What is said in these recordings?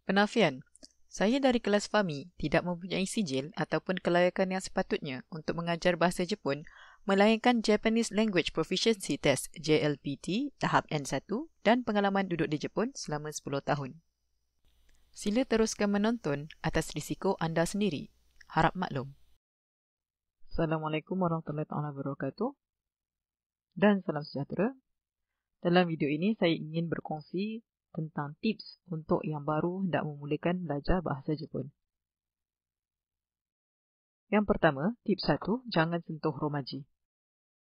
Penafian. Saya dari kelas FAMI tidak mempunyai sijil ataupun kelayakan yang sepatutnya untuk mengajar bahasa Jepun melainkan Japanese Language Proficiency Test JLPT tahap N1 dan pengalaman duduk di Jepun selama 10 tahun. Sila teruskan menonton atas risiko anda sendiri. Harap maklum. Assalamualaikum warahmatullahi wabarakatuh dan salam sejahtera. Dalam video ini saya ingin berkongsi tentang tips untuk yang baru hendak memulakan belajar bahasa Jepun. Yang pertama, tips 1, jangan sentuh romaji.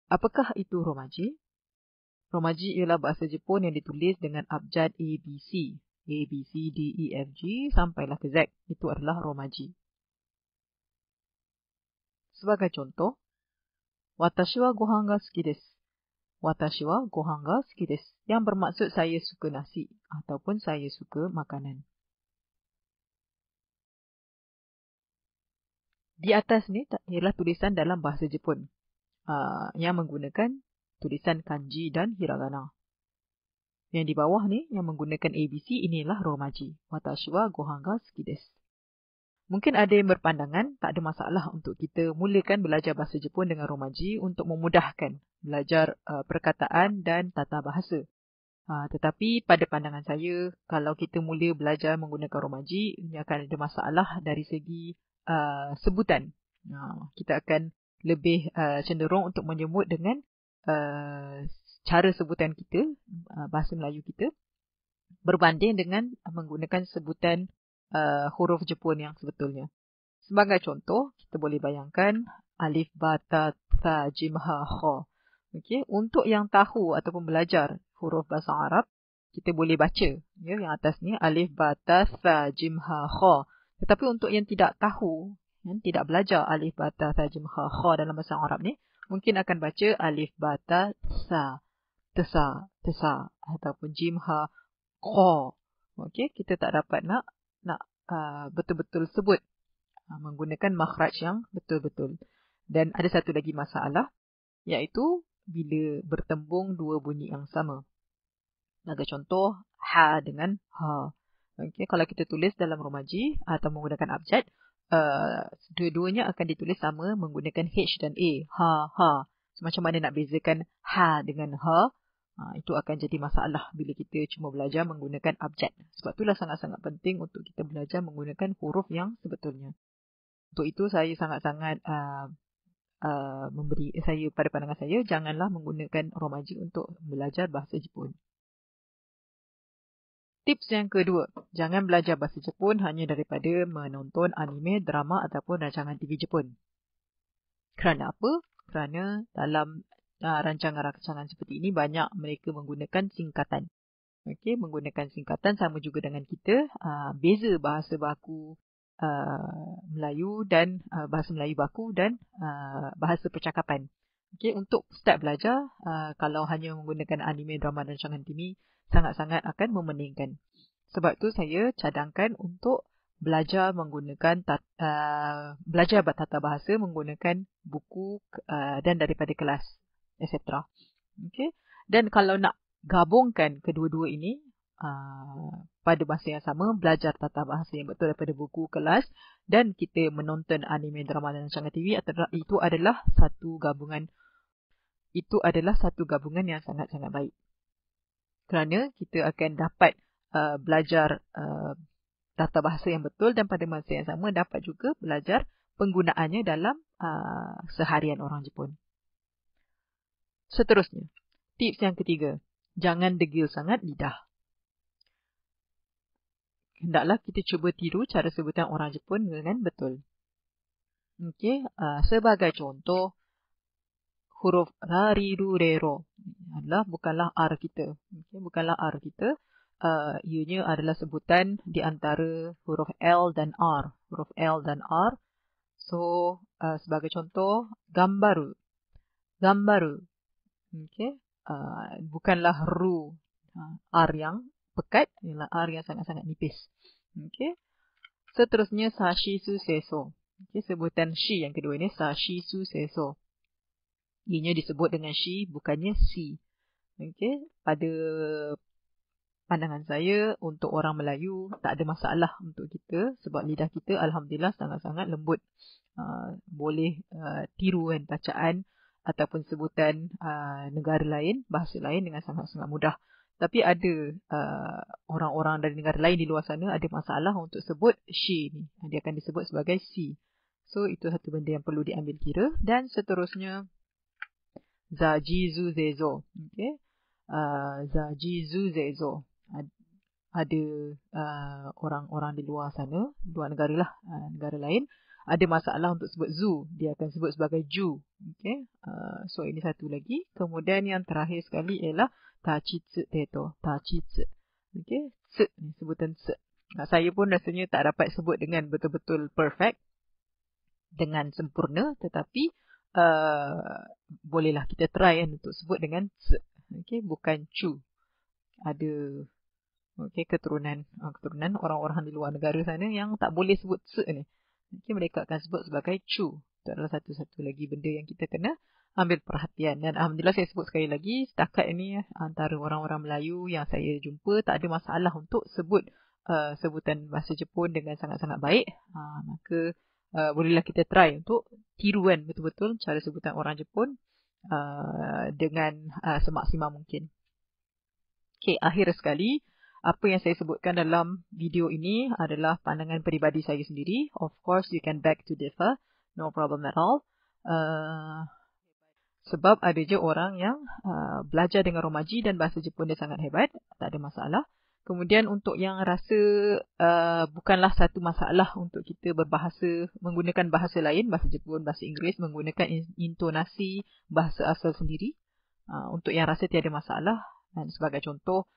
Apakah itu romaji? Romaji ialah bahasa Jepun yang ditulis dengan abjad ABC. A, B, C, D, E, F, G sampailah ke Z. Itu adalah romaji. Sebagai contoh, Watashi wa gohan ga suki desu. Watashi wa gohan ga suki desu. Yang bermaksud saya suka nasi ataupun saya suka makanan. Di atas ni ialah tulisan dalam bahasa Jepun yang menggunakan tulisan kanji dan hiragana. Yang di bawah ni yang menggunakan ABC inilah romaji. Watashi wa gohan ga suki desu. Mungkin ada yang berpandangan tak ada masalah untuk kita mulakan belajar bahasa Jepun dengan romaji untuk memudahkan belajar perkataan dan tata bahasa. Tetapi pada pandangan saya, kalau kita mula belajar menggunakan romaji, ini akan ada masalah dari segi sebutan. Kita akan lebih cenderung untuk menyebut dengan cara sebutan kita, bahasa Melayu kita, berbanding dengan menggunakan sebutan huruf Jepun yang sebetulnya. Sebagai contoh, kita boleh bayangkan alif, ba, ta, tha, jim, ha, kha. Okey, untuk yang tahu ataupun belajar huruf bahasa Arab, kita boleh baca yang atas ni alif, ba, ta, tha, jim, ha, kha. Tetapi untuk yang tidak tahu, yang tidak belajar alif, ba, ta, tha, jim, ha, kha dalam bahasa Arab ni, mungkin akan baca alif, ba, ta, sa, tesa, tesa ataupun jim, ha, kha. Okey, kita tak dapat nak betul-betul sebut menggunakan makhraj yang betul-betul. Dan ada satu lagi masalah, iaitu bila bertembung dua bunyi yang sama. Sebagai contoh, ha dengan ha. Okay, kalau kita tulis dalam romaji atau menggunakan abjad, dua-duanya akan ditulis sama menggunakan H dan A. Ha, ha. So, macam mana nak bezakan ha dengan ha? Itu akan jadi masalah bila kita cuma belajar menggunakan abjad. Sebab itulah sangat-sangat penting untuk kita belajar menggunakan huruf yang sebetulnya. Untuk itu saya sangat-sangat pada pandangan saya, janganlah menggunakan romaji untuk belajar bahasa Jepun. Tips yang kedua, jangan belajar bahasa Jepun hanya daripada menonton anime, drama ataupun rancangan TV Jepun. Kerana apa? Kerana dalam rancangan-rancangan seperti ini banyak mereka menggunakan singkatan. Okey, menggunakan singkatan sama juga dengan kita. Beza bahasa baku Melayu dan bahasa Melayu baku dan bahasa percakapan. Okey, untuk start belajar, kalau hanya menggunakan anime, drama dan rancangan TV, sangat-sangat akan memeningkan. Sebab tu saya cadangkan untuk belajar menggunakan belajar tata bahasa menggunakan buku dan daripada kelas, etc. Okay? Dan kalau nak gabungkan kedua-dua ini pada masa yang sama, belajar tata bahasa yang betul daripada buku, kelas, dan kita menonton anime, drama dan rancangan TV, itu adalah satu gabungan. Itu adalah satu gabungan yang sangat-sangat baik. Kerana kita akan dapat belajar tata bahasa yang betul dan pada masa yang sama dapat juga belajar penggunaannya dalam seharian orang Jepun. Seterusnya, tips yang ketiga, jangan degil sangat lidah. Hendaklah kita cuba tiru cara sebutan orang Jepun dengan betul. Okey, sebagai contoh, huruf ra, ri, ru, re, ro bukanlah R kita. Okay, bukanlah R kita. Ianya adalah sebutan di antara huruf L dan R. Huruf L dan R. So, sebagai contoh, gambaru. Gambaru. Okay. Bukanlah ru. R yang pekat. Ialah R yang sangat-sangat nipis. Okay. Seterusnya, sashi su seso. Okay, sebutan shi yang kedua ini, sashi su seso. Ianya disebut dengan shi, bukannya si. Okay. pandangan saya, untuk orang Melayu tak ada masalah untuk kita sebab lidah kita alhamdulillah sangat-sangat lembut. Boleh tiru kan bacaan ataupun sebutan negara lain, bahasa lain dengan sangat-sangat mudah. Tapi ada orang-orang dari negara lain di luar sana ada masalah untuk sebut she ni. Dia akan disebut sebagai si. So itu satu benda yang perlu diambil kira. Dan seterusnya zajizu zezo. Okay. Zajizu zezo. Ada orang-orang di luar sana, luar negara lah, negara lain, ada masalah untuk sebut zu. Dia akan sebut sebagai ju. Okay. So ini satu lagi. Kemudian yang terakhir sekali ialah tachitsu teto. Tachitsu. Okay. Tse. Sebutan tse. Saya pun rasanya tak dapat sebut dengan betul-betul perfect, dengan sempurna. Tetapi bolehlah kita try kan untuk sebut dengan tse. Okay. Bukan chu. Ada keturunan orang-orang di luar negara sana yang tak boleh sebut tse ni. Mereka akan sebut sebagai chu. Itu adalah satu-satu lagi benda yang kita kena ambil perhatian. Dan alhamdulillah saya sebut sekali lagi, setakat ini antara orang-orang Melayu yang saya jumpa tak ada masalah untuk sebut sebutan bahasa Jepun dengan sangat-sangat baik. Maka bolehlah kita try untuk tiruan betul-betul cara sebutan orang Jepun dengan semaksimal mungkin. Okay, akhir sekali, apa yang saya sebutkan dalam video ini adalah pandangan peribadi saya sendiri. Of course, you can beg to differ. No problem at all. Sebab ada je orang yang belajar dengan romaji dan bahasa Jepun dia sangat hebat. Tak ada masalah. Kemudian untuk yang rasa bukanlah satu masalah untuk kita berbahasa, menggunakan bahasa lain, bahasa Jepun, bahasa Inggeris, menggunakan intonasi bahasa asal sendiri. Untuk yang rasa tiada masalah. Dan sebagai contoh,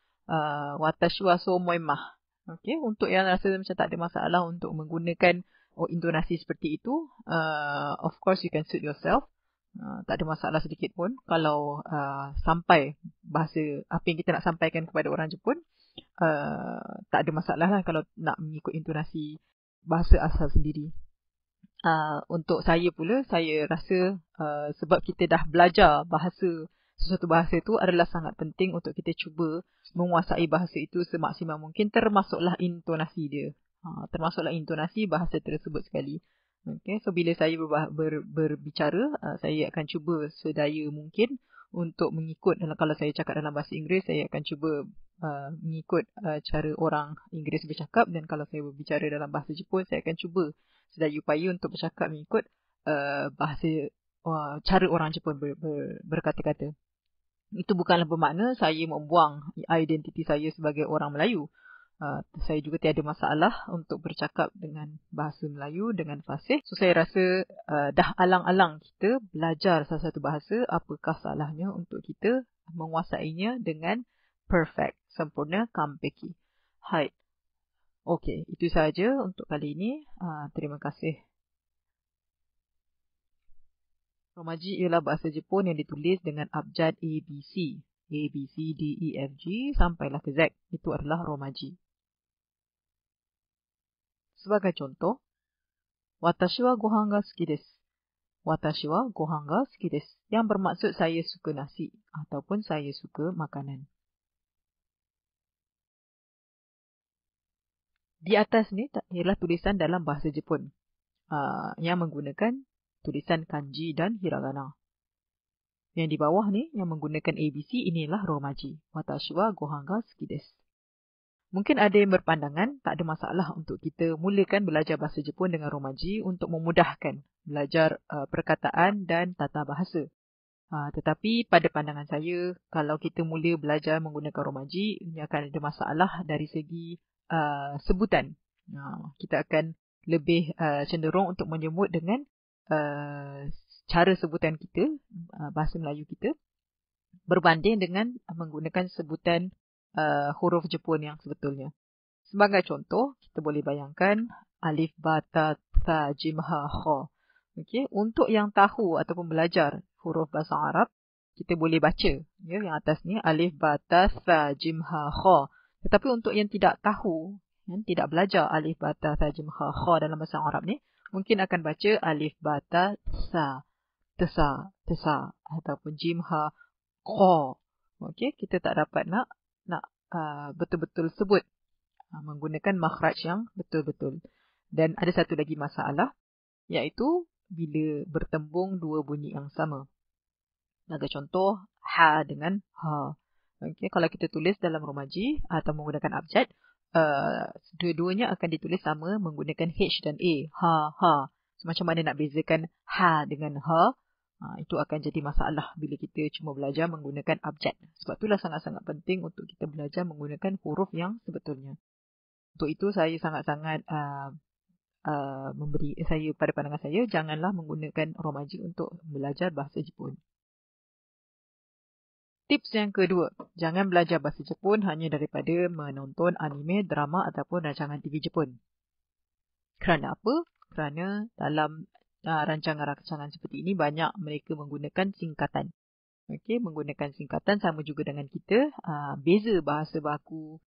watashi wa sou omoimah. Okay, untuk yang rasa macam tak ada masalah untuk menggunakan intonasi seperti itu, of course you can suit yourself. Tak ada masalah sedikit pun kalau sampai bahasa apa yang kita nak sampaikan kepada orang Jepun, tak ada masalah lah kalau nak mengikut intonasi bahasa asal sendiri. Untuk saya pula, saya rasa sebab kita dah belajar sesuatu bahasa itu adalah sangat penting untuk kita cuba menguasai bahasa itu semaksimal mungkin, termasuklah intonasi dia. Termasuklah intonasi bahasa tersebut sekali. Okay, so bila saya berbicara, saya akan cuba sedaya mungkin untuk mengikut. Kalau saya cakap dalam bahasa Inggeris, saya akan cuba mengikut cara orang Inggeris bercakap. Dan kalau saya berbicara dalam bahasa Jepun, saya akan cuba sedaya upaya untuk bercakap mengikut bahasa cara orang Jepun berkata-kata. Itu bukanlah bermakna saya membuang identiti saya sebagai orang Melayu. Saya juga tiada masalah untuk bercakap dengan bahasa Melayu dengan fasih. So saya rasa dah alang-alang kita belajar salah satu bahasa, apakah salahnya untuk kita menguasainya dengan perfect, sempurna, kampeki. Hai. Okey, itu sahaja untuk kali ini. Terima kasih. Romaji ialah bahasa Jepun yang ditulis dengan abjad ABC. A, B, C, D, E, F, G sampailah ke Z. Itu adalah Romaji. Sebagai contoh, watashi wa gohan ga suki desu. Watashi wa gohan ga suki desu. Yang bermaksud saya suka nasi ataupun saya suka makanan. Di atas ni ialah tulisan dalam bahasa Jepun yang menggunakan tulisan kanji dan hiragana. Yang di bawah ni yang menggunakan ABC, inilah Romaji. Watashi wa gohan ga suki desu. Mungkin ada yang berpandangan tak ada masalah untuk kita mulakan belajar bahasa Jepun dengan Romaji untuk memudahkan belajar perkataan dan tata bahasa. Tetapi pada pandangan saya, kalau kita mula belajar menggunakan Romaji, ini akan ada masalah dari segi sebutan. Kita akan lebih cenderung untuk menyebut dengan cara sebutan kita, bahasa Melayu kita, berbanding dengan menggunakan sebutan huruf Jepun yang sebetulnya. Sebagai contoh, kita boleh bayangkan alif, ba, ta, tha, jim, ha, kha. Okay. Untuk yang tahu ataupun belajar huruf bahasa Arab, kita boleh baca yang atas ni alif, ba, ta, tha, jim, ha, kha. Tetapi untuk yang tidak tahu, yang tidak belajar alif, ba, ta, tha, jim, ha, kha dalam bahasa Arab ni, mungkin akan baca alif, ba, ta, sa, tesa, ataupun jim, ha, kha. Okey, kita tak dapat nak betul-betul sebut menggunakan makhraj yang betul-betul. Dan ada satu lagi masalah, iaitu bila bertembung dua bunyi yang sama. Sebagai contoh, ha dengan ha. Okay, kalau kita tulis dalam romaji atau menggunakan abjad, dua-duanya akan ditulis sama menggunakan H dan A. Ha, ha. So, macam mana nak bezakan ha dengan ha? Itu akan jadi masalah bila kita cuma belajar menggunakan abjad. Sebab itulah sangat-sangat penting untuk kita belajar menggunakan huruf yang sebetulnya. Untuk itu saya sangat-sangat memberi saya pada pandangan saya, janganlah menggunakan romaji untuk belajar bahasa Jepun. Tips yang kedua, jangan belajar bahasa Jepun hanya daripada menonton anime, drama ataupun rancangan TV Jepun. Kerana apa? Kerana dalam rancangan-rancangan seperti ini banyak mereka menggunakan singkatan. Okey, menggunakan singkatan sama juga dengan kita. Beza bahasa baku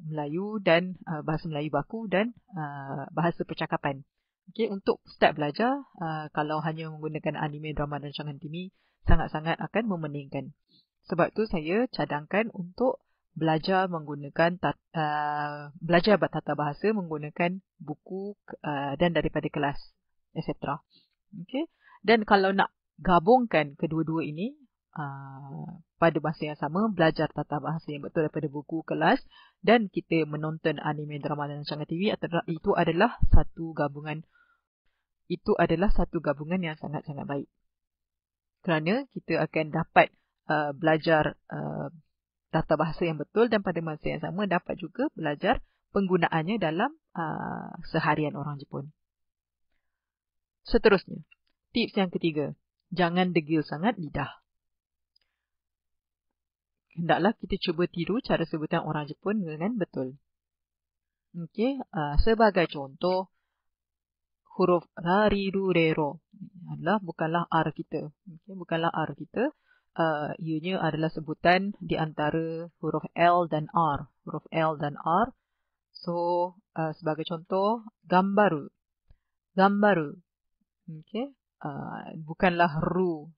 Melayu dan bahasa Melayu baku dan bahasa percakapan. Okey, untuk start belajar, kalau hanya menggunakan anime, drama dan rancangan TV, sangat-sangat akan memeningkan. Sebab tu saya cadangkan untuk belajar menggunakan belajar tata bahasa menggunakan buku dan daripada kelas, etc. Okey, dan kalau nak gabungkan kedua-dua ini pada masa yang sama, belajar tata bahasa yang betul daripada buku kelas dan kita menonton anime, drama dan rancangan TV, itu adalah satu gabungan. Itu adalah satu gabungan yang sangat-sangat baik. Kerana kita akan dapat belajar tata bahasa yang betul dan pada masa yang sama dapat juga belajar penggunaannya dalam seharian orang Jepun. Seterusnya, tips yang ketiga, jangan degil sangat lidah. Hendaklah kita cuba tiru cara sebutan orang Jepun dengan betul. Okey, sebagai contoh, huruf rarirurero adalah bukanlah R kita. Okay, bukanlah R kita. Ianya adalah sebutan di antara huruf L dan R. Huruf L dan R. So, sebagai contoh, gambaru. Gambaru. Okay. Bukanlah ru.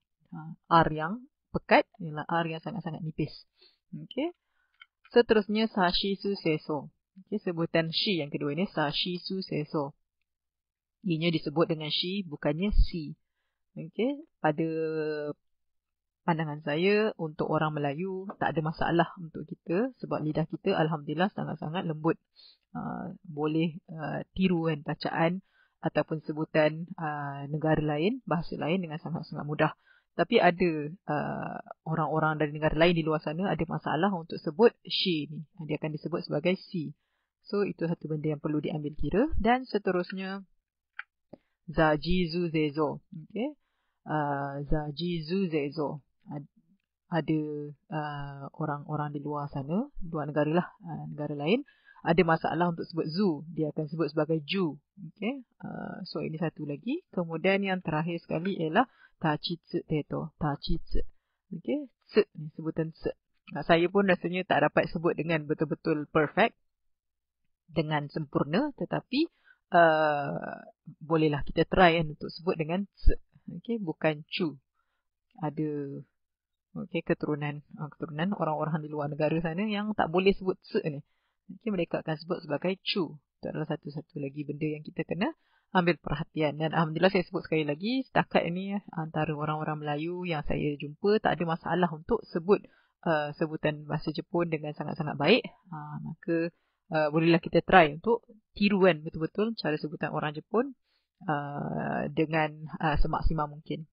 R yang pekat, ialah R yang sangat-sangat nipis. Okay. Seterusnya, sashisu seso. Okay, sebutan shi yang kedua ini, sashisu seso. Ianya disebut dengan shi, bukannya si. Okay. Pada pandangan saya, untuk orang Melayu, tak ada masalah untuk kita. Sebab lidah kita, alhamdulillah, sangat-sangat lembut. Boleh tiru kan bacaan ataupun sebutan negara lain, bahasa lain dengan sangat-sangat mudah. Tapi ada orang-orang dari negara lain di luar sana ada masalah untuk sebut she ni. Dia akan disebut sebagai si. So, itu satu benda yang perlu diambil kira. Dan seterusnya, zajizu zezo. Okay. Zajizu zezo. Ada orang-orang di luar sana, luar negara lah, negara lain, ada masalah untuk sebut zu. Dia akan sebut sebagai ju. Okay. So, ini satu lagi. Kemudian yang terakhir sekali ialah tachitsu teto. Tachitsu. Okay. Se, sebutan se. Saya pun rasanya tak dapat sebut dengan betul-betul perfect, dengan sempurna, tetapi bolehlah kita try kan untuk sebut dengan se. Okay. Bukan chu. Ada keturunan orang-orang di luar negara sana yang tak boleh sebut se ni. Okay, mereka akan sebut sebagai chu. Itu adalah satu-satu lagi benda yang kita kena ambil perhatian. Dan alhamdulillah saya sebut sekali lagi, setakat ini antara orang-orang Melayu yang saya jumpa tak ada masalah untuk sebut sebutan bahasa Jepun dengan sangat-sangat baik. Maka bolehlah kita try untuk tiruan betul-betul cara sebutan orang Jepun dengan semaksimal mungkin.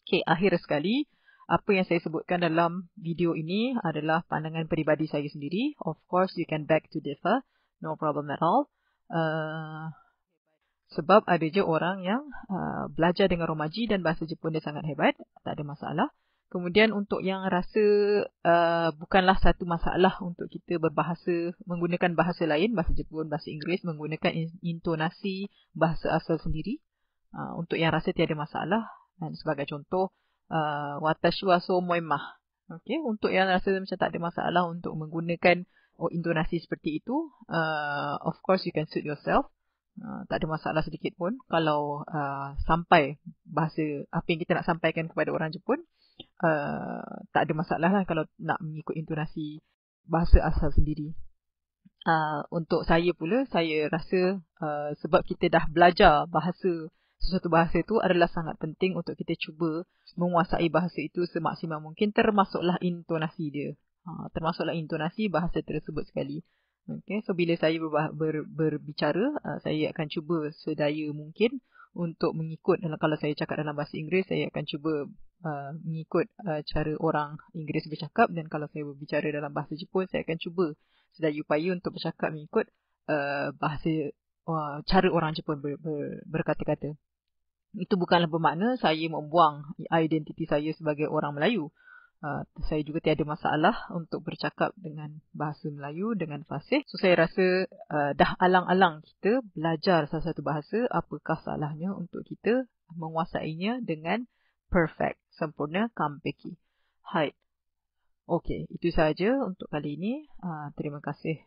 Okay, akhir sekali, apa yang saya sebutkan dalam video ini adalah pandangan peribadi saya sendiri. Of course, you can beg to differ. No problem at all. Sebab ada je orang yang belajar dengan romaji dan bahasa Jepun dia sangat hebat. Tak ada masalah. Kemudian untuk yang rasa bukanlah satu masalah untuk kita berbahasa, menggunakan bahasa lain, bahasa Jepun, bahasa Inggeris, menggunakan intonasi bahasa asal sendiri. Untuk yang rasa tiada masalah. Dan sebagai contoh, watashi wa sou omoimah. Okey, untuk yang rasa macam tak ada masalah untuk menggunakan intonasi seperti itu, of course you can suit yourself. Tak ada masalah sedikit pun kalau sampai bahasa apa yang kita nak sampaikan kepada orang Jepun tak ada masalah lah kalau nak mengikut intonasi bahasa asal sendiri. Untuk saya pula, saya rasa sebab kita dah belajar sesuatu bahasa itu adalah sangat penting untuk kita cuba menguasai bahasa itu semaksimal mungkin, termasuklah intonasi dia. Termasuklah intonasi bahasa tersebut sekali. Okay, so bila saya berbicara, saya akan cuba sedaya mungkin untuk mengikut. Kalau saya cakap dalam bahasa Inggeris, saya akan cuba mengikut cara orang Inggeris bercakap, dan kalau saya berbicara dalam bahasa Jepun, saya akan cuba sedaya upaya untuk bercakap mengikut bahasa cara orang Jepun berkata-kata. Itu bukanlah bermakna saya membuang identiti saya sebagai orang Melayu. Saya juga tiada masalah untuk bercakap dengan bahasa Melayu dengan fasih. So saya rasa dah alang-alang kita belajar salah satu bahasa, apakah salahnya untuk kita menguasainya dengan perfect, sempurna, kampeki. Hai. Okey, itu sahaja untuk kali ini. Terima kasih